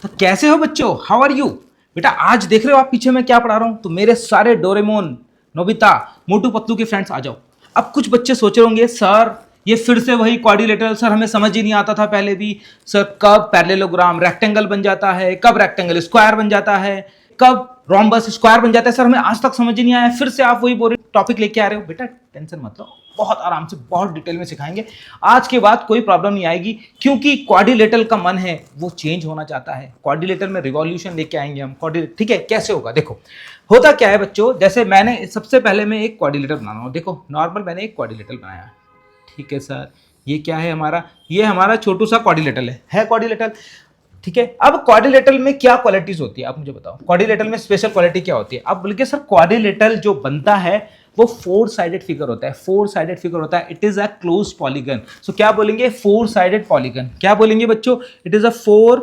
तो कैसे हो बच्चों, हाउ आर यू। बेटा आज देख रहे हो आप पीछे मैं क्या पढ़ा रहा हूं, तो मेरे सारे डोरेमोन, नोबिता, मोटू पतलू के फ्रेंड्स आ जाओ। अब कुछ बच्चे सोच रहे होंगे सर ये फिर से वही क्वाड्रिलेटरल, सर हमें समझ ही नहीं आता था पहले भी। सर कब पैरेललोग्राम रेक्टेंगल बन जाता है, कब रेक्टेंगल स्क्वायर बन जाता है, कब रोम्बस स्क्वायर बन जाता है, सर हमें आज तक समझ ही नहीं आया। फिर से आप वही बोरिंग टॉपिक लेके आ रहे हो। बेटा टेंशन मत लो, बहुत आराम से बहुत डिटेल में सिखाएंगे। आज के बाद कोई प्रॉब्लम नहीं आएगी, क्योंकि क्वाड्रिलेटरल का मन है वो चेंज होना चाहता है। क्वाड्रिलेटरल में रिवॉल्यूशन लेके आएंगे हम। क्वाड्रिलेटरल ठीक है, कैसे होगा देखो। होता क्या है बच्चों, जैसे मैंने सबसे पहले मैं एक क्वाड्रिलेटरल बना रहा हूँ। देखो नॉर्मल मैंने एक क्वाड्रिलेटरल बनाया, ठीक है सर। ये क्या है हमारा, ये हमारा छोटू सा क्वाड्रिलेटरल है क्वाड्रिलेटरल, ठीक है। अब क्वाड्रिलेटरल में क्या क्वालिटीज होती है आप मुझे बताओ, क्वाड्रिलेटरल में स्पेशल क्वालिटी क्या होती है। अब बल्कि सर क्वाड्रिलेटरल जो बनता है वो 4 साइडेड फिगर होता है, 4 साइडेड फिगर होता है। It is a close polygon. So क्या बोलेंगे, 4 साइडेड पॉलीगन। क्या बोलेंगे बच्चों, it is a 4,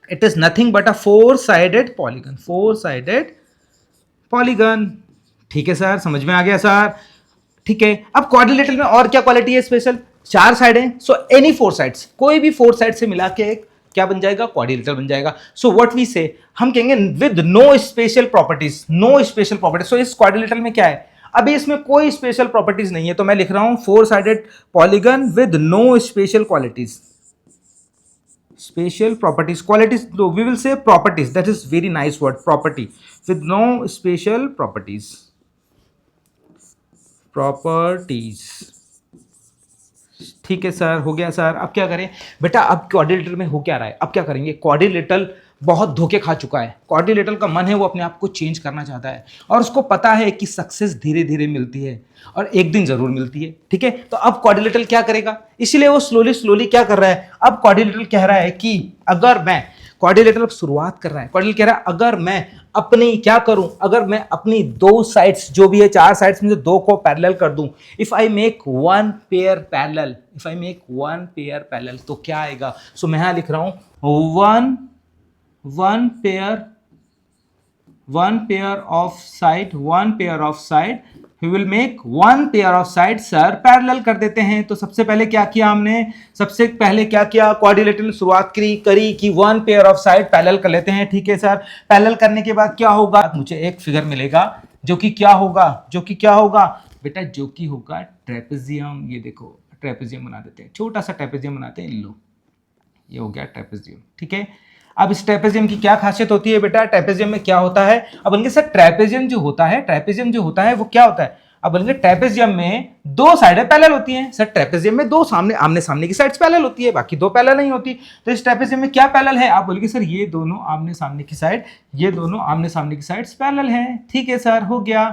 it is nothing but a 4 sided polygon, 4 sided polygon. ठीक है सर, समझ में आ गया सर, ठीक है। अब क्वाड्रिलेटरल में और क्या क्वालिटी है स्पेशल, 4 साइडें। सो एनी 4 साइड्स, कोई भी 4 साइड से मिला के एक क्या बन जाएगा, क्वाड्रिलेटरल बन जाएगा। सो व्हाट वी से, हम कहेंगे with no special properties, no special properties. So इस क्वाड्रिलेटरल में क्या है, अभी इसमें कोई स्पेशल प्रॉपर्टीज नहीं है, तो मैं लिख रहा हूं 4 sided polygon with no special qualities, special properties. Qualities we will say properties, that is very nice word, property with no special properties, properties. ठीक है सर, हो गया सर। अब क्या करें बेटा, अब क्वाड्रिलेटरल में हो क्या रहा है, अब क्या करेंगे। क्वाड्रिलेटरल बहुत धोखे खा चुका है। क्वाड्रिलेटरल का मन है वो अपने आप को चेंज करना चाहता है, और उसको पता है कि सक्सेस धीरे धीरे मिलती है और एक दिन जरूर मिलती है, ठीक है। तो अब क्वाड्रिलेटरल क्या करेगा, इसलिए वो स्लोली स्लोली क्या कर रहा है। अब क्वाड्रिलेटरल कह रहा है कि अगर मैं, क्वाड्रिलेटरल शुरुआत कर रहा है, क्वाड्रिलेटरल कह रहा है अगर मैं अपनी क्या करूं, अगर मैं अपनी 2 साइड्स जो भी है 4 साइड्स में से 2 को पैरेलल कर दूं, if I make 1 pair parallel, if I make 1 pair parallel, तो क्या आएगा। सो मैं यहां लिख रहा हूं 1 pair of side, 1 pair of side, we will make 1 pair of side. Sir parallel कर देते हैं। तो सबसे पहले क्या किया हमने, सबसे पहले क्या किया, क्वाड्रिलेटरल शुरुआत करी कि 1 पेयर ऑफ साइड पैरेलल कर लेते हैं, ठीक है सर। पैरेलल करने के बाद क्या होगा, मुझे एक फिगर मिलेगा जो कि क्या होगा, जो कि क्या होगा बेटा, जो कि होगा ट्रेपेजियम। ये देखो ट्रेपेजियम बना देते हैं, छोटा सा ट्रेपेजियम बनाते हैं। लो ये हो गया ट्रेपेजियम, ठीक है। अब इस ट्रेपेजियम की क्या खासियत होती है बेटा, ट्रेपेजियम में क्या होता है। अब बल्कि सर ट्रेपेजियम जो होता है, ट्रेपेजियम जो होता है वो क्या होता है। अब बल्कि ट्रेपेजियम में 2 साइडें पैरेलल होती हैं सर। ट्रेपेजियम में 2 सामने आमने सामने की साइड्स पैरेलल होती है, बाकी 2 पैरेलल नहीं होती। तो इस ट्रेपेजियम में क्या पैरेलल है, आप बोलिए सर ये दोनों आमने सामने की साइड, ये दोनों आमने सामने की साइड्स पैरेलल हैं, ठीक है सर, हो गया।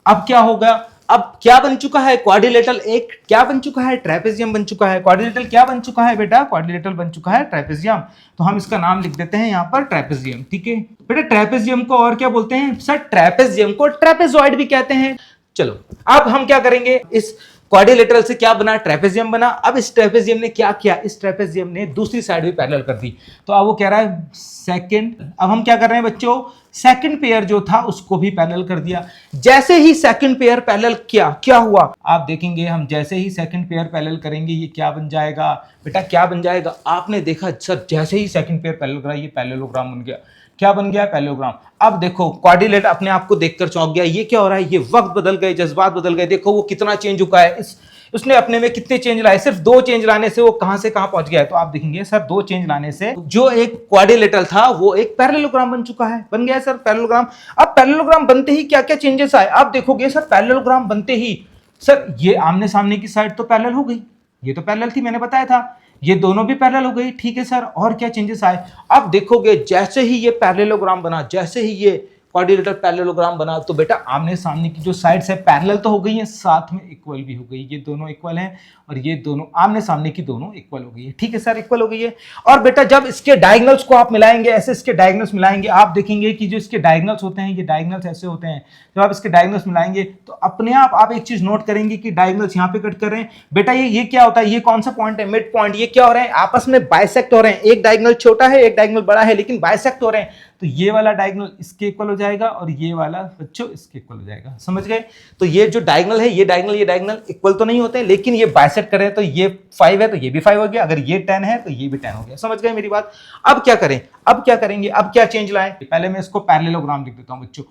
अब क्या होगा, अब क्या बन चुका है क्वाड्रिलेटरल, एक क्या बन चुका है, ट्रेपेजियम बन चुका है। क्वाड्रिलेटरल क्या बन चुका है बेटा, क्वाड्रिलेटरल बन चुका है ट्रेपेजियम। तो हम इसका नाम लिख देते हैं यहाँ पर ट्रेपेजियम, ठीक है बेटा। ट्रेपेजियम को और क्या बोलते हैं सर, ट्रेपेजियम को ट्रेपेजॉइड भी कहते हैं। चलो अब हम क्या करेंगे, इस क्वाड्रिलेटरल से क्या बना, ट्रेपेजियम बना। अब इस ट्रेपेजियम ने क्या किया, इस ट्रेपेजियम ने दूसरी साइड भी पैरेलल कर दी। तो अब वो कह रहा है सेकंड, अब हम क्या कर रहे हैं बच्चों, सेकंड पेयर जो था उसको भी पैरेलल कर दिया। जैसे ही सेकंड पेयर पैरेलल किया, क्या हुआ आप देखेंगे, हम जैसे ही सेकंड पेयर पैरेलल करेंगे ये क्या बन जाएगा बेटा, क्या बन जाएगा। आपने देखा सर जैसे ही सेकंड पेयर पैरेलल करा ये पैरेललोग्राम बन गया। क्या बन गया, पैरेललोग्राम। अब देखो क्वाड्रिलेटरल अपने आप को देखकर चौंक गया, ये क्या हो रहा है, ये वक्त बदल गए, जज्बात बदल गए। देखो वो कितना चेंज हुआ है, उसने अपने में कितने चेंज लाए, सिर्फ 2 चेंज लाने से वो कहां से कहां पहुंच गया है। तो आप देखेंगे सर 2 चेंज लाने से जो एक क्वाड्रिलेटरल था वो एक पैरेललोग्राम बन चुका है, बन गया सर पैरेललोग्राम। अब पैरेललोग्राम बनते ही क्या क्या चेंजेस आए आप देखोगे सर, पैरेललोग्राम बनते ही सर ये आमने सामने की साइड तो पैरेलल हो गई, ये तो पैरेलल थी मैंने बताया था, ये दोनों भी पैरेलल हो गई, ठीक है सर। और क्या चेंजेस आए, अब देखोगे जैसे ही ये पैरेललोग्राम बना, जैसे ही ये क्वाड्रिलेटरल पैरेललोग्राम बना, तो बेटा आमने सामने की जो साइड्स है पैरेलल तो हो गई हैं, साथ में इक्वल भी हो गई। ये दोनों इक्वल हैं और ये दोनों आमने सामने की दोनों इक्वल हो गई है, ठीक है सर, इक्वल हो गई है। और बेटा जब इसके डायगोनल्स को आप मिलाएंगे, ऐसे इसके डायगोनल्स मिलाएंगे, आप देखेंगे कि जो इसके डायगोनल्स होते हैं, ये डायगोनल्स ऐसे होते हैं। जब आप इसके डायगोनल्स मिलाएंगे तो अपने आप एक चीज नोट करेंगे कि डायगोनल्स यहाँ पे कट कर रहे हैं। बेटा ये क्या होता है, ये कौन सा पॉइंट है, मिड पॉइंट। ये क्या हो रहा है, आपस में बाइसेक्ट हो रहे हैं। एक डायगोनल छोटा है, एक डायगोनल बड़ा है, लेकिन बाइसेक्ट हो रहे हैं। तो ये वाला डायगोनल इसके इक्वल हो जाएगा, जाएगा और ये वाला बच्चों इसके इक्वल हो जाएगा। समझ गए? तो ये जो डायगोनल है, ये डायगोनल इक्वल तो नहीं होते, लेकिन ये बाइसेक्ट करें तो ये 5 है तो ये भी 5 हो गया, अगर ये 10 है तो ये भी 10 हो गया। समझ गए मेरी बात? अब क्या करें, अब क्या करेंगे, अब क्या चेंज लाएं? पहले मैं इसको पैरेललोग्राम लिख देता हूं बच्चों।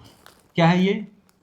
क्या है ये?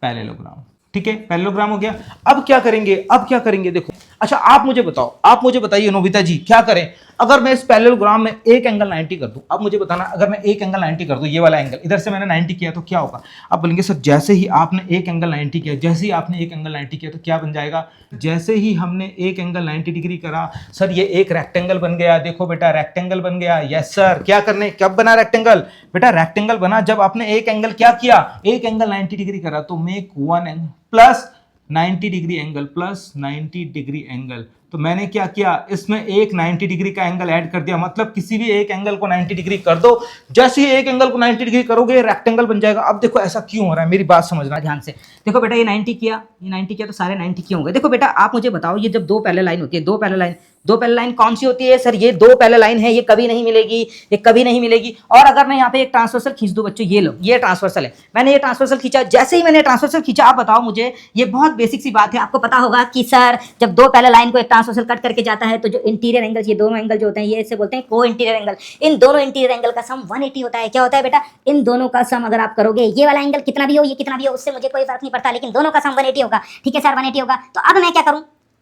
पैरेललोग्राम। ठीक है, पैरेललोग्राम हो गया। अब क्या करेंगे, अब क्या करेंगे देखो। अच्छा आप मुझे बताओ, आप मुझे बताइए नोबिता जी, क्या करें अगर मैं इस पैरेललोग्राम में एक एंगल 90 कर दूं? अब मुझे बताना, अगर मैं एक एंगल 90 कर दूं, ये वाला एंगल इधर से मैंने 90 किया तो क्या होगा? आप बोलेंगे सर जैसे ही आपने एक एंगल 90 किया, जैसे ही आपने एक एंगल 90 किया तो क्या बन जाएगा? जैसे ही हमने एक एंगल 90 डिग्री करा सर ये एक रेक्टेंगल बन गया। देखो बेटा रेक्टेंगल बन गया। यस सर, क्या करने, कब बना रेक्टेंगल? बेटा रेक्टेंगल बना जब आपने एक एंगल क्या किया, एक एंगल 90 डिग्री करा। तो make one angle plus 90 degree angle, plus 90 degree angle. तो मैंने क्या किया, इसमें एक 90 डिग्री का एंगल ऐड कर दिया। मतलब किसी भी एक एंगल को 90 डिग्री कर दो, जैसे ही एक एंगल को 90 डिग्री करोगे रेक्टेंगल बन जाएगा। अब देखो ऐसा क्यों हो रहा है, मेरी बात समझना ध्यान से। देखो बेटा ये 90 किया, ये 90 किया तो सारे 90 क्यों हो गए? देखो बेटा आप मुझे बताओ, ये जब दो पैरेलल लाइन होती है, दो पैरेलल लाइन कौन सी होती है? सर ये दो पैरेलल लाइन है, ये कभी नहीं मिलेगी, ये कभी नहीं मिलेगी। और अगर मैं यहाँ पे एक ट्रांसवर्सल खींच दूं बच्चों, ये लो ये ट्रांसवर्सल है, मैंने ये ट्रांसवर्सल खींचा, जैसे ही मैंने ट्रांसवर्सल खींचा, आप बताओ मुझे, ये बहुत बेसिक सी बात है, आपको पता होगा कि सर जब दो पैरेलल लाइन को एक ट्रांसवर्सल कट करके जाता है तो जो इंटीरियर एंगल, ये दोनों एंगल जो होते हैं ये इसे बोलते हैं को इंटीरियर एंगल। इन दोनों इंटीरियर एंगल का सम 180 होता है। क्या होता है बेटा? इन दोनों का सम अगर आप करोगे, ये वाला एंगल कितना भी हो, ये कितना भी हो, उससे मुझे कोई फर्क नहीं पड़ता, लेकिन दोनों का सम 180 होगा। ठीक है सर 180 होगा। तो अब मैं क्या करूं,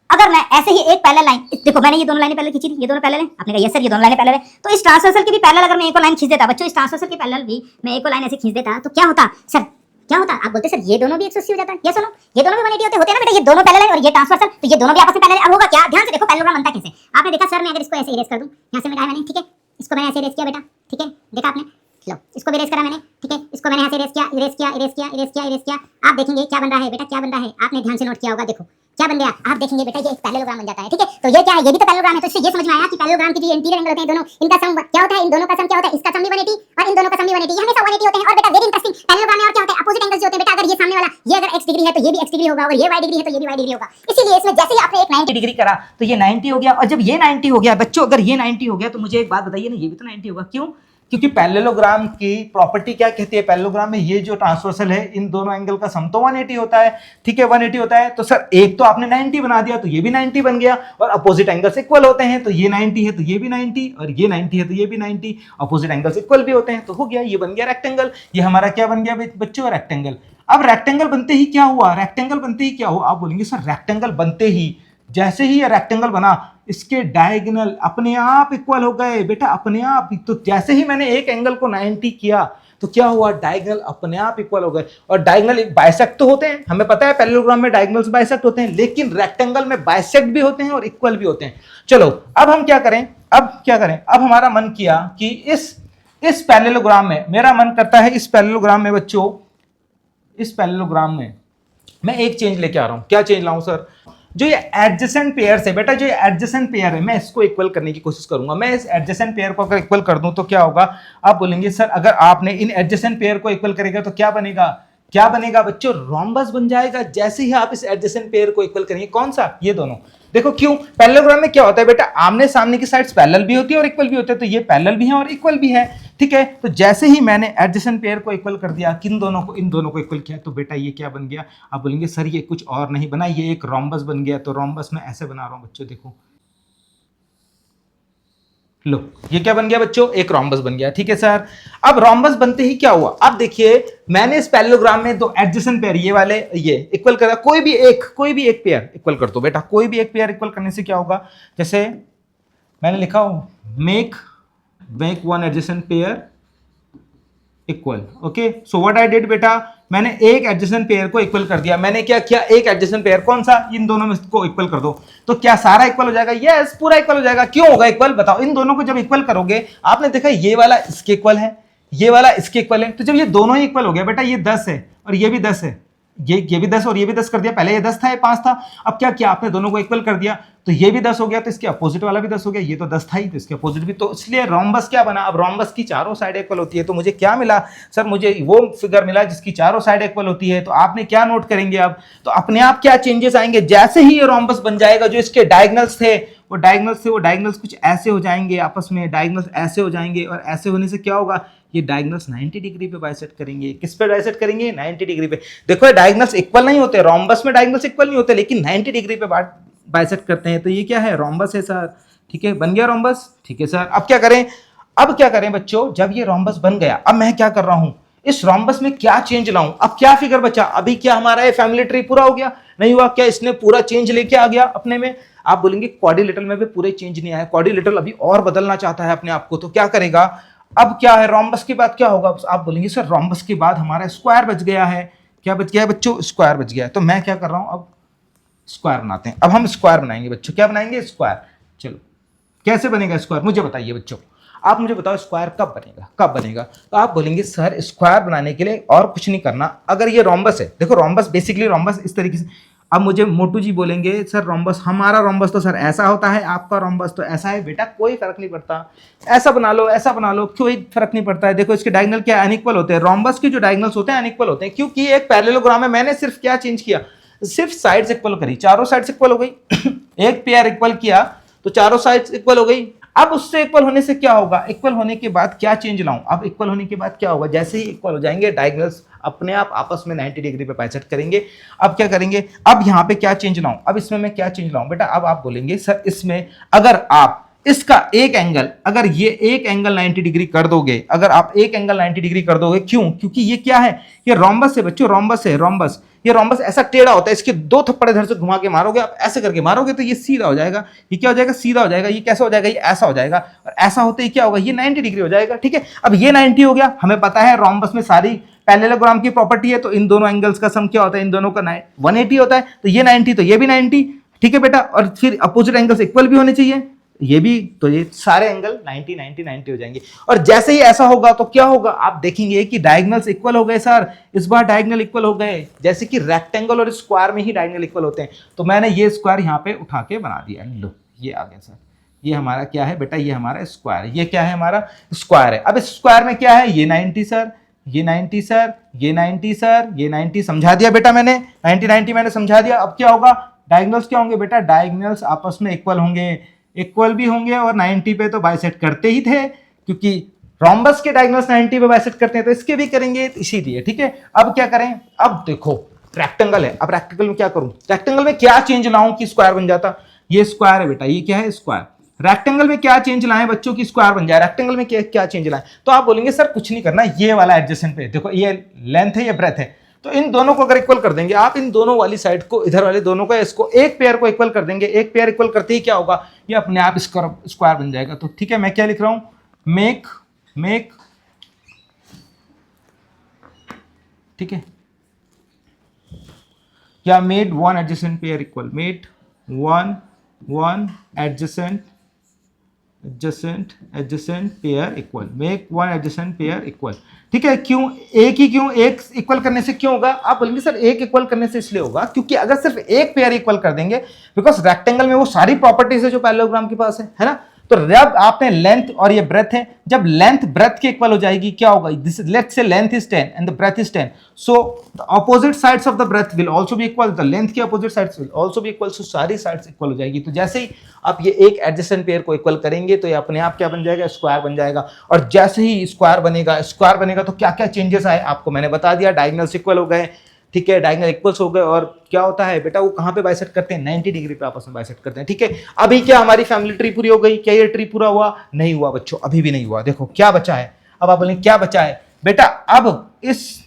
अगर मैं ऐसे ही एक पैरेलल लाइन, देखो मैंने ये दोनों लाइनें पहले खींची थी, ये दोनों पैरेलल है, आपने कहा यस सर ये दोनों लाइनें पैरेलल है, तो इस ट्रांसवर्सल की भी पैरेलल अगर मैं एक और लाइन खींच देता बच्चों, इस ट्रांसवर्सल की पैरेलल भी मैं एक और लाइन ऐसे खींच देता तो क्या होता सर? क्या होता? आप बोलते सर ये दोनों भी 180 हो जाता है। ये सुनो, ये दोनों भी 180 होते हैं ना बेटा, ये दोनों पैरेलल है और ये ट्रांसवर्सल, तो ये दोनों भी आपस में पैरेलल है। अब होगा क्या, ध्यान से देखो पैरेललोग्राम बनता कैसे। आपने देखा सर मैं अगर इसको ऐसे इरेज कर दूं, यहां से मिटाया मैंने, ठीक है, इसको मैंने ऐसे इरेज किया बेटा, ठीक है, देखा आपने, लो इसको भी इरेज करा मैंने, ठीक है, इसको मैंने ऐसे इरेज किया, इरेज किया, इरेज किया, इरेज किया, इरेज किया। आप देखेंगे क्या बन रहा है बेटा, क्या बन रहा है, आपने ध्यान से नोट किया होगा, देखो क्या बन गया, आप देखेंगे बेटा ये एक पैरेललोग्राम बन जाता है। ठीक है, तो ये क्या है, ये भी तो पैरेललोग्राम है। तो इससे ये समझ में आया कि पैरेललोग्राम के जो इंटीरियर एंगल होते हैं दोनों, इनका सम क्या होता है, इन दोनों का सम क्या होता है, इसका सम भी 180 और इन दोनों का सम भी 180, ये हमेशा 180 होते हैं। और बेटा वेरी इंटरेस्टिंग, पैरेललोग्राम में और क्या होता है, अपोजिट एंगल्स जो होते हैं बेटा, अगर ये सामने वाला ये अगर x डिग्री है तो ये भी x डिग्री होगा, और ये y डिग्री है तो ये भी y डिग्री होगा। इसीलिए इसमें जैसे ही आपने एक 90 डिग्री करा तो ये 90 हो गया, और जब ये 90 हो गया बच्चों, अगर ये 90 हो गया तो मुझे एक बात बताइए ना, ये भी तो 90 होगा। क्यों? क्योंकि पैरेललोग्राम की प्रॉपर्टी क्या कहती है, पैरेललोग्राम में ये जो ट्रांसवर्सल है इन दोनों एंगल का सम तो 180 होता है। ठीक है 180 होता है, तो सर एक तो आपने 90 बना दिया तो ये भी 90 बन गया, और अपोजिट एंगल्स इक्वल होते हैं, तो ये 90 है तो ये भी 90, और ये 90 है तो ये भी 90, अपोजिट एंगल्स इक्वल भी होते हैं, तो हो गया, ये बन गया रेक्टेंगल। ये हमारा क्या बन गया बच्चों, रेक्टेंगल। अब रेक्टेंगल बनते ही क्या हुआ, रेक्टेंगल बनते ही क्या हुआ, आप बोलेंगे सर रेक्टेंगल बनते ही, जैसे ही ये रेक्टेंगल बना इसके डायगोनल अपने आप इक्वल हो गए बेटा, अपने आप। तो जैसे ही मैंने एक एंगल को 90 किया तो क्या हुआ, डायगोनल अपने आप इक्वल हो गए। और डायगोनल बाइसेक्ट तो होते हैं, हमें पता है पैरेललोग्राम में डायगोनल्स बाइसेक्ट होते हैं, लेकिन रेक्टेंगल में बाइसेक्ट भी होते हैं और इक्वल भी होते हैं। चलो अब हम क्या करें, अब क्या करें, अब हमारा मन किया कि इस पैरेललोग्राम में, मेरा मन करता है इस पैरेललोग्राम में बच्चों, इस पैरेललोग्राम में मैं एक चेंज लेके आ रहा हूं। क्या चेंज लाऊं सर? जो ये एडजेसेंट पेयर्स है बेटा, जो ये एडजेसेंट पेयर है, मैं इसको इक्वल करने की कोशिश करूंगा। मैं इस एडजेसेंट पेयर को अगर इक्वल कर दूं तो क्या होगा, आप बोलेंगे सर अगर आपने इन एडजेसेंट पेयर को इक्वल करेगा तो क्या बनेगा, क्या बनेगा बच्चों, रोम्बस बन जाएगा। जैसे ही आप इस एडजेसेंट पेयर को इक्वल करेंगे, कौन सा, ये दोनों। देखो क्यों, पैरेललोग्राम में क्या होता है बेटा, आमने सामने की साइड्स पैरेलल भी होती है और इक्वल भी होते हैं, तो ये पैरेलल भी है और इक्वल भी है। ठीक है, तो जैसे ही मैंने एडजेसेंट पेयर को इक्वल कर दिया, किन दोनों को, इन दोनों को इक्वल किया, तो बेटा ये क्या बन गया, आप बोलेंगे सर ये कुछ और नहीं बना, ये एक रोम्बस बन गया। तो रोम्बस मैं ऐसे बना रहा हूं बच्चों, देखो लो ये क्या बन गया बच्चों, एक रोम्बस बन गया। ठीक है सर, अब रोम्बस बनते ही क्या हुआ, अब देखिए मैंने इस पैरेललोग्राम में दो एडजेसेंट पेयर ये वाले ये इक्वल करा, कोई भी एक पेयर इक्वल कर दो बेटा, कोई भी एक पेयर इक्वल करने से क्या होगा, जैसे मैंने लिखा हो make one adjacent pair equal. Okay, so what I did बेटा, मैंने एक एडजेसेंट पेयर को इक्वल कर दिया। मैंने क्या किया, एक एडजेसेंट पेयर कौन सा, इन दोनों में को इक्वल कर दो, तो क्या सारा इक्वल हो जाएगा, यस पूरा इक्वल हो जाएगा। क्यों होगा इक्वल, बताओ, इन दोनों को जब इक्वल करोगे, आपने देखा ये वाला इसके इक्वल है, ये वाला इसके इक्वल है, तो जब ये दोनों ही इक्वल हो गया बेटा, ये 10 है और ये भी 10 है, ये भी 10 और ये भी 10 कर दिया, पहले ये 10 था ये 5 था, अब क्या किया आपने दोनों को इक्वल कर दिया। तो ये भी 10 हो गया, तो इसके अपोजिट वाला भी 10 हो गया, ये तो 10 था ही, तो इसके अपोजिट भी, तो इसलिए रोम्बस क्या बना, अब रोम्बस की चारों साइड इक्वल होती है। तो मुझे क्या मिला सर, मुझे वो फिगर मिला जिसकी चारों साइड इक्वल होती है। तो आपने क्या नोट करेंगे अब, तो अपने आप क्या चेंजेस आएंगे, जैसे ही ये रोम्बस बन जाएगा, जो इसके डायगोनल्स थे वो डायगोनल्स कुछ ऐसे हो जाएंगे आपस में, डायगोनल्स ऐसे हो जाएंगे, और ऐसे होने से क्या होगा, ये डायगोनल्स 90 डिग्री पे बाइसेक्ट करेंगे। किस पे बाइसेक्ट करेंगे, 90 डिग्री पे। देखो ये डायगोनल्स इक्वल नहीं होते, रोम्बस में डायगोनल्स इक्वल नहीं होते, लेकिन 90 डिग्री पे बाइसेक्ट करते हैं। तो ये क्या है, रोम्बस है सर। ठीक है, बन गया रोम्बस। ठीक है सर, अब क्या करें, अब क्या करें बच्चों, जब ये रोम्बस बन गया, अब मैं क्या कर रहा हूं, इस रोम्बस में क्या चेंज लाऊं। अब क्या फिगर बचा, अभी क्या हमारा ये फैमिली ट्री पूरा हो गया, नहीं हुआ, क्या इसने पूरा चेंज लेके आ गया अपने में। आप बोलेंगे क्वाड्रिलेटरल में भी पूरे चेंज नहीं आया, क्वाड्रिलेटरल अभी और बदलना चाहता है अपने आप को, तो क्या करेगा, अब क्या है, रोम्बस के बाद क्या होगा। आप बोलेंगे सर रोम्बस के बाद हमारा स्क्वायर बच गया है। क्या बच गया है बच्चों, स्क्वायर बच गया है। तो मैं क्या कर रहा हूं, अब स्क्वायर बनाते हैं। अब हम स्क्वायर बनाएंगे बच्चों, क्या बनाएंगे, स्क्वायर। चलो कैसे बनेगा स्क्वायर, मुझे बताइए बच्चों, आप मुझे बताओ स्क्वायर कब बनेगा, कब बनेगा। तो आप बोलेंगे सर स्क्वायर बनाने के लिए और कुछ नहीं करना, अगर ये रोम्बस है, देखो रोम्बस बेसिकली रोम्बस इस तरीके से। अब मुझे मोटू जी बोलेंगे सर रोम्बस, हमारा रोम्बस तो सर ऐसा होता है, आपका रोम्बस तो ऐसा है। बेटा कोई फर्क नहीं पड़ता, ऐसा बना लो ऐसा बना लो, कोई फर्क नहीं पड़ता है। देखो इसके डायगोनल क्या अनइक्वल होते हैं, रोम्बस के जो डायगोनल्स होते हैं अनइक्वल होते हैं, क्योंकि एक पैरेललोग्राम है, मैंने सिर्फ क्या चेंज किया, सिर्फ साइड्स इक्वल करी, चारों साइड्स इक्वल हो गई एक पेयर इक्वल किया तो चारों साइड्स इक्वल हो गई। अब उससे इक्वल होने से क्या होगा, इक्वल होने के बाद क्या चेंज लाऊं, अब इक्वल होने के बाद क्या होगा, जैसे ही इक्वल हो जाएंगे डायगोनल्स अपने आप आपस में 90 डिग्री पे बाइसेक्ट करेंगे। अब क्या करेंगे, अब यहां पे क्या चेंज लाऊं, अब इसमें मैं क्या चेंज लाऊं। बेटा अब आप बोलेंगे सर इसमें अगर आप इसका एक एंगल, अगर ये एक एंगल 90 डिग्री कर दोगे, अगर आप एक एंगल 90 डिग्री कर दोगे, क्यों, क्योंकि ये क्या है, ये रोम्बस है बच्चों, रोम्बस है, रोम्बस। ये रोम्बस ऐसा टेढ़ा होता है, इसके दो थप्पड़ इधर से घुमा के मारोगे, आप ऐसे करके मारोगे तो ये सीधा हो जाएगा। ये क्या हो जाएगा, सीधा हो जाएगा। ये कैसा हो जाएगा, ये ऐसा हो जाएगा, और ऐसा होते ही क्या होगा, ये 90 डिग्री हो जाएगा। ठीक है, अब ये 90 हो गया, हमें पता है रोम्बस में सारी पैरेललोग्राम की प्रॉपर्टी है, तो इन दोनों एंगल्स का सम क्या होता है, इन दोनों का 180 होता है, तो ये 90 तो ये भी 90। ठीक है बेटा, और फिर अपोजिट एंगल्स इक्वल भी होने चाहिए, ये भी, तो ये सारे एंगल 90 90 90 हो जाएंगे। और जैसे ही ऐसा होगा तो क्या होगा, आप देखेंगे कि डायगोनल्स इक्वल हो गए सर, इस बार डायगोनल इक्वल हो गए, जैसे कि रेक्टेंगल और स्क्वायर में ही डायगोनल इक्वल होते हैं। तो मैंने ये स्क्वायर यहाँ पे उठा के बना दिया, लो ये आ गया सर, ये हमारा क्या है बेटा, ये हमारा स्क्वायर, ये क्या है हमारा स्क्वायर है। अब इस स्क्वायर में क्या है, ये 90 सर, ये 90 सर, ये 90 सर, ये 90 समझा दिया बेटा मैंने, 90 90 मैंने समझा दिया। अब क्या होगा, डायगोनल्स क्या होंगे बेटा, डायगोनल्स आपस में इक्वल होंगे, इक्वल भी होंगे, और 90 पे तो बाइसेक्ट करते ही थे, क्योंकि रोम्बस के डायगोनल्स 90 पे बाइसेक्ट करते हैं, तो इसके भी करेंगे इसीलिए। ठीक है, अब क्या करें, अब देखो रेक्टेंगल है, अब रेक्टेंगल में क्या करूं, रेक्टेंगल में क्या चेंज लाऊं कि स्क्वायर बन जाता। ये स्क्वायर है बेटा, ये क्या है स्क्वायर, रेक्टेंगल में क्या चेंज लाएं बच्चों की स्क्वायर बन जाए, रेक्टेंगल में क्या चेंज लाएं। तो आप बोलेंगे सर कुछ नहीं करना, ये वाला एडजेसेंट पे देखो, ये लेंथ है ये ब्रेथ है, तो इन दोनों को अगर इक्वल कर देंगे आप, इन दोनों वाली साइड को, इधर वाले दोनों को, इसको एक पेयर को इक्वल कर देंगे, एक पेयर इक्वल करते ही क्या होगा, ये अपने आप स्क्वायर बन जाएगा। तो ठीक है, मैं क्या लिख रहा हूं, मेक ठीक है, या made one adjacent pair equal, made one adjacent pair equal, make one adjacent pair equal. ठीक है, क्यों एक ही, क्यों एक इक्वल करने से क्यों होगा, आप बोलेंगे सर एक इक्वल करने से इसलिए होगा क्योंकि अगर सिर्फ एक पेयर इक्वल कर देंगे, बिकॉज रेक्टेंगल में वो सारी प्रॉपर्टीज है जो पैरेललोग्राम के पास है ना। तो जब आपने लेंथ और ये ब्रेथ है, जब लेंथ ब्रेथ के इक्वल हो जाएगी क्या होगा, this let's say length is 10 and the breadth is 10, so the opposite sides of the breadth will also be equal, the length की opposite sides will also be equal, so सारी sides equal हो जाएगी। तो जैसे ही आप ये एक adjacent pair को इक्वल करेंगे तो ये अपने आप क्या बन जाएगा, स्क्वायर बन जाएगा। और जैसे ही स्क्वायर बनेगा तो क्या क्या चेंजेस आए आपको मैंने बता दिया, डायगोनल्स इक्वल हो गए, ठीक है, डायगोनल इक्वल्स हो गए, और क्या होता है बेटा, वो कहां पे बाइसेक्ट करते हैं, 90 डिग्री पे आपस में बाइसेक्ट करते हैं। ठीक है, अभी क्या हमारी फैमिली ट्री पूरी हो गई, क्या ये ट्री पूरा हुआ, नहीं हुआ बच्चों, अभी भी नहीं हुआ। देखो क्या बचा है, अब आप बोलेंगे क्या बचा है बेटा, अब इस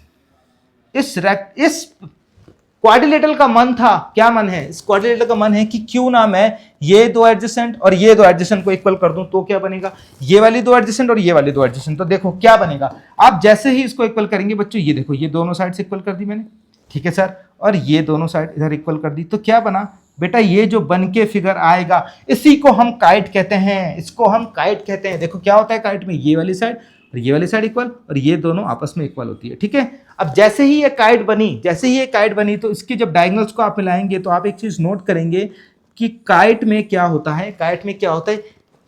क्वाड्रिलेटरल का मन था, क्या मन है, इस क्वाड्रिलेटरल का मन है कि क्यों ना मैं ये दो एडजेसेंट और ये दो एडजेसेंट को इक्वल कर दूं, तो क्या बनेगा, ये वाली दो एडजेसेंट और ये वाली दो एडजेसेंट, तो देखो क्या बनेगा। आप जैसे ही इसको इक्वल करेंगे बच्चों, ये देखो ये दोनों साइड से इक्वल कर दी मैंने, ठीक है सर, और ये दोनों साइड इधर इक्वल कर दी, तो क्या बना बेटा, ये जो बन के फिगर आएगा इसी को हम काइट कहते हैं, इसको हम काइट कहते हैं। देखो क्या होता है काइट में, ये वाली साइड और ये वाली साइड इक्वल, और ये दोनों आपस में इक्वल होती है। ठीक है, अब जैसे ही ये काइट बनी तो इसके जब डायगोनल्स को आप मिलाएंगे तो आप एक चीज नोट करेंगे कि काइट में क्या होता है, काइट में क्या होता है,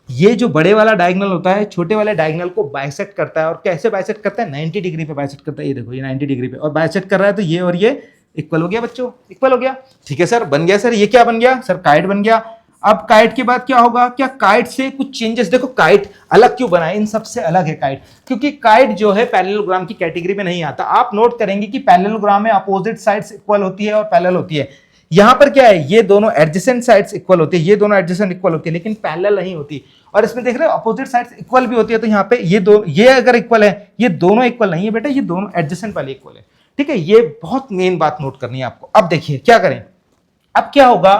ये जो बड़े वाला डायगोनल होता है छोटे वाले डायगोनल को बाइसेक्ट करता है। और कैसे बाइसेक्ट करता है, 90 डिग्री पे बाइसेक्ट करता है। ये देखो ये 90 डिग्री पे और बाइसेक्ट कर रहा है, तो ये और ये इक्वल हो गया बच्चों, इक्वल हो गया। ठीक है सर, बन गया सर, ये क्या बन गया सर, काइट बन गया। अब काइट के बाद क्या होगा, क्या काइट से कुछ चेंजेस, देखो काइट अलग क्यों बना है, इन सबसे अलग है काइट, क्योंकि काइट जो है पैरेललोग्राम की कैटेगरी में नहीं आता। आप नोट करेंगे कि पैरेललोग्राम में अपोजिट साइड्स इक्वल होती है और पैरेलल होती है। यहां पर क्या है, ये दोनों एडजेसेंट साइड्स इक्वल होती है, ये दोनों एडजेसेंट इक्वल होती है, लेकिन पैरेलल नहीं होती। और इसमें देख रहे हो अपोजिट साइड्स इक्वल भी होती है, तो यहाँ पे ये अगर इक्वल है, ये दोनों इक्वल नहीं है बेटा, ये दोनों एडजेसेंट वाले इक्वल है। ठीक है, ये बहुत मेन बात नोट करनी है आपको। अब देखिए क्या करें, अब क्या होगा,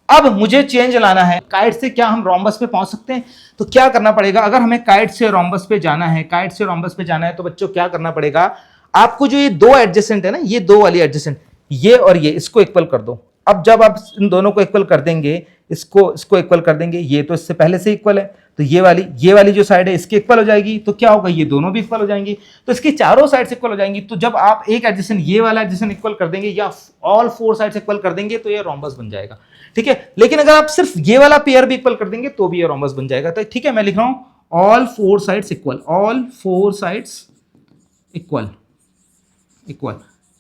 अब मुझे चेंज लाना है। काइट से क्या हम रोम्बस पे पहुंच सकते हैं, तो क्या करना पड़ेगा, अगर हमें काइट से रोम्बस पे जाना है, काइट से रोम्बस पे जाना है, तो बच्चों क्या करना पड़ेगा, आपको जो ये दो एडजेसेंट है ना, ये दो वाली एडजेसेंट, ये और ये, इसको इक्वल कर दो। अब जब आप इन दोनों को इक्वल कर देंगे, इसको इक्वल कर देंगे, ये तो इससे पहले से इक्वल है, तो ये वाली जो साइड है इसकी इक्वल हो जाएगी, तो क्या होगा, ये दोनों भी इक्वल हो जाएंगी, तो इसकी चारों साइड्स इक्वल हो जाएंगी। तो जब आप एक एडजेसेंट, ये वाला एडजेसेंट इक्वल कर देंगे या ऑल फोर साइड्स इक्वल कर देंगे, तो ये रोम्बस बन जाएगा। ठीक है, लेकिन अगर आप सिर्फ ये वाला पेयर भी इक्वल कर देंगे तो भी ये रोम्बस बन जाएगा। तो ठीक है, मैं लिख रहा हूं all four sides equal, all four sides equal, equal.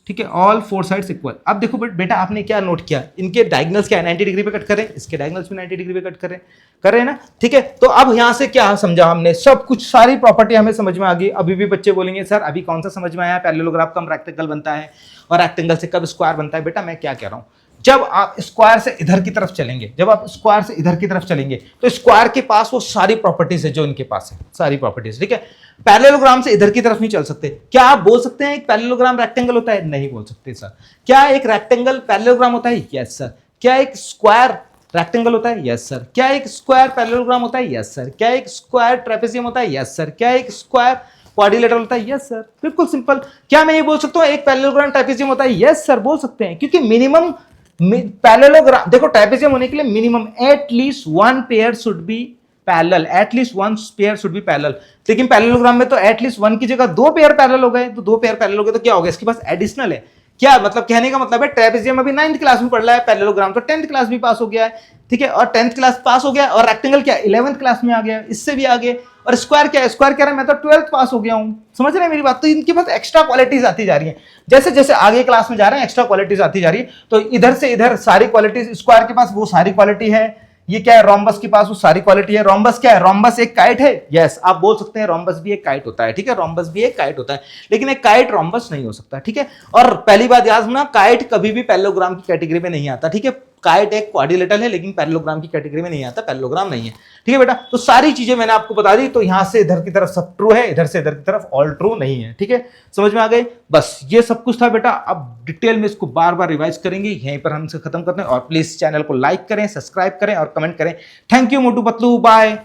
ठीक है, ऑल फोर साइड्स इक्वल। अब देखो बेटा आपने क्या नोट किया, इनके डायगोनल्स क्या है, 90 डिग्री पे कट करें, इसके डायगोनल्स भी 90 डिग्री पे कट करें, कर रहे हैं ना। ठीक है, तो अब यहां से क्या समझा हमने, सब कुछ सारी प्रॉपर्टी हमें समझ में आ गई। अभी भी बच्चे बोलेंगे सर अभी कौन सा समझ में आया, पैरेललोग्राम कब रेक्टेंगल बनता है और रेक्टेंगल से कब स्क्वायर बनता है। बेटा मैं क्या कह रहा हूं, जब आप स्क्वायर से इधर की तरफ चलेंगे, जब आप स्क्वायर से इधर की तरफ चलेंगे, तो स्क्वायर के पास वो सारी प्रॉपर्टीज है जो इनके पास है, सारी प्रॉपर्टीज। ठीक है, पैरेललोग्राम से इधर की तरफ नहीं चल सकते। क्या आप बोल सकते हैं एक पैरेललोग्राम रेक्टेंगल होता है, नहीं बोल सकते सर। क्या एक रेक्टेंगल पैरेललोग्राम होता है, यस सर। क्या एक स्क्वायर रेक्टेंगल होता है, यस सर। क्या एक स्क्वायर पैरेललोग्राम होता है, यस सर। क्या एक स्क्वायर ट्रेपेजियम होता है, यस सर। क्या एक स्क्वायर क्वाड्रिलेटरल होता है, यस सर। बिल्कुल सिंपल। क्या मैं ये बोल सकता हूं एक पैरेललोग्राम ट्रेपेजियम होता है, यस सर, बोल सकते हैं, क्योंकि मिनिमम पैरेललोग्राम, देखो ट्रेपेजियम होने के लिए minimum at least one pair should be parallel, at least one pair should be parallel. लेकिन पैरेललोग्राम में तो एटलीस्ट वन की जगह दो पेयर पैरेलल हो गए, तो दो पेयर पैरेलल हो गए तो क्या हो गया, इसके पास एडिशनल है। क्या मतलब, कहने का मतलब है ट्रेपेजियम अभी 9th क्लास में पढ़ रहा है, पैरेललोग्राम तो 10th क्लास भी पास हो गया है। ठीक है, और 10th क्लास पास हो गया, और रेक्टेंगल क्या 11th क्लास में आ गया, इससे भी आगे। और स्क्वायर क्या है, स्क्वायर कह रहा है मैं तो 12th पास हो गया हूं। समझ रहे हैं मेरी बात। तो इनके पास एक्स्ट्रा क्वालिटीज आती जा रही है, जैसे जैसे आगे क्लास में जा रहे हैं एक्स्ट्रा क्वालिटीज आती जा रही है। तो इधर से इधर सारी क्वालिटीज, स्क्वायर के पास वो सारी क्वालिटी है, ये क्या है रोम्बस के पास वो सारी क्वालिटी है। रोम्बस क्या है, रोम्बस एक काइट है, यस आप बोल सकते हैं रोम्बस भी एक काइट होता है। ठीक है, रोम्बस भी एक काइट होता है, लेकिन एक काइट रोम्बस नहीं हो सकता। ठीक है, और पहली बात याद रखना, काइट कभी भी पैरेललोग्राम की कैटेगरी में नहीं आता। ठीक है, काइट एक क्वाड्रिलेटरल है लेकिन पैरेललोग्राम की कैटेगरी में नहीं आता, पैरेललोग्राम नहीं है। ठीक है बेटा, तो सारी चीजें मैंने आपको बता दी। तो यहां से इधर की तरफ सब ट्रू है, इधर से इधर की तरफ ऑल ट्रू नहीं है। ठीक है, समझ में आ गए, बस ये सब कुछ था बेटा। अब डिटेल में इसको बार बार रिवाइज करेंगे, यहीं पर हम इसे खत्म करते हैं। और प्लीज चैनल को लाइक करें, सब्सक्राइब करें और कमेंट करें। Thank you Motu Patlu, bye.